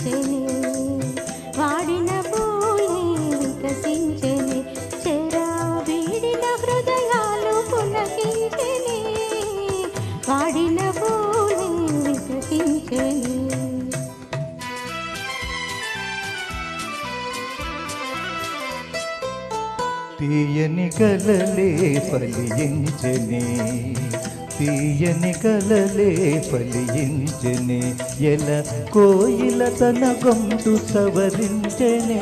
వికసించెనే వాడిన పూలే వికసించెనే చెరా వీడిన హృదయాలు పులకించెనే వాడిన పూలే వికసించెనే తీయని కలలే ఫలించెనే తీయని కలలే ఫలించెనే ఎల కోయిల తన గొంతు సవరించెనే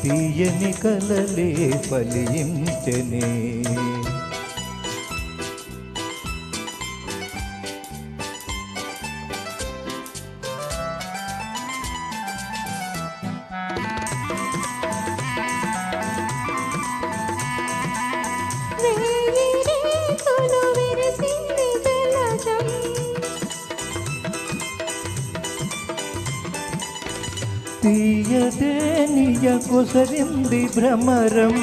తీయని కలలే ఫలించెనే తీయదేనియ కొసరింది భ్రమరం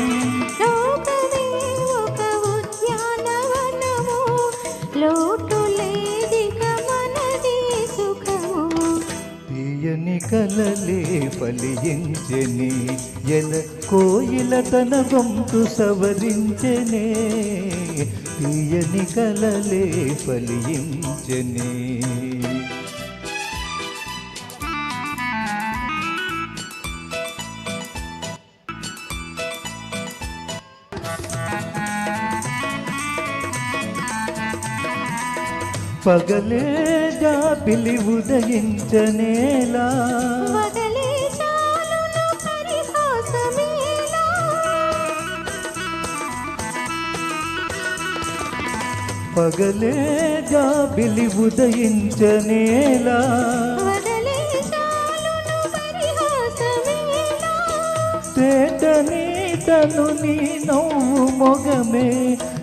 లోకమే ఒక ఉద్యానవనము లోటు లేదిక మనది సుఖము తీయని కలలే ఫలించెనే ఎల కోయిల తన గొంతు సవరించెనే తీయని కలలే ఫలించెనే పగలే జాబిలి ఉదయించనేలా వగలే చాలును పరిహాసమేలా పగలే జాబిలి ఉదయించనేలా వగలే చాలును పరిహాసమేలా తేటని తను నీ నవ్వు మొగమే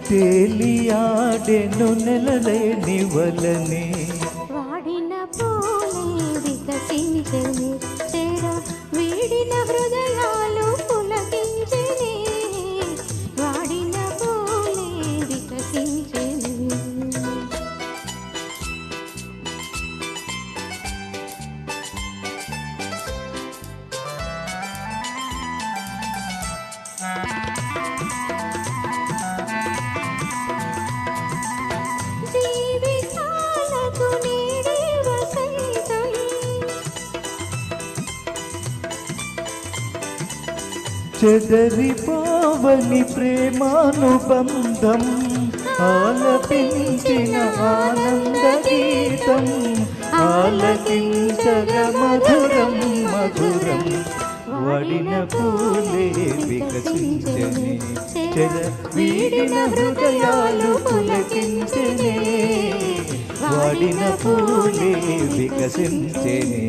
తేలియాడెను నెలలేని వలనే వాడిన పూలే వికసించెనే చెర వీడిన హృదయాలు పులకించెనే వాడిన పూలే వికసించెనే జీవితాలకు నీడే వసంతం చెదరిపోవని ప్రేమానుబంధం ఆలపించిన ఆనంద గీతం ఆలకించగ మధురం మధురం వాడిన పూలే వికసించెనే చెర వీడిన హృదయాలు పులకించెనే వాడిన పూలే వికసించెనే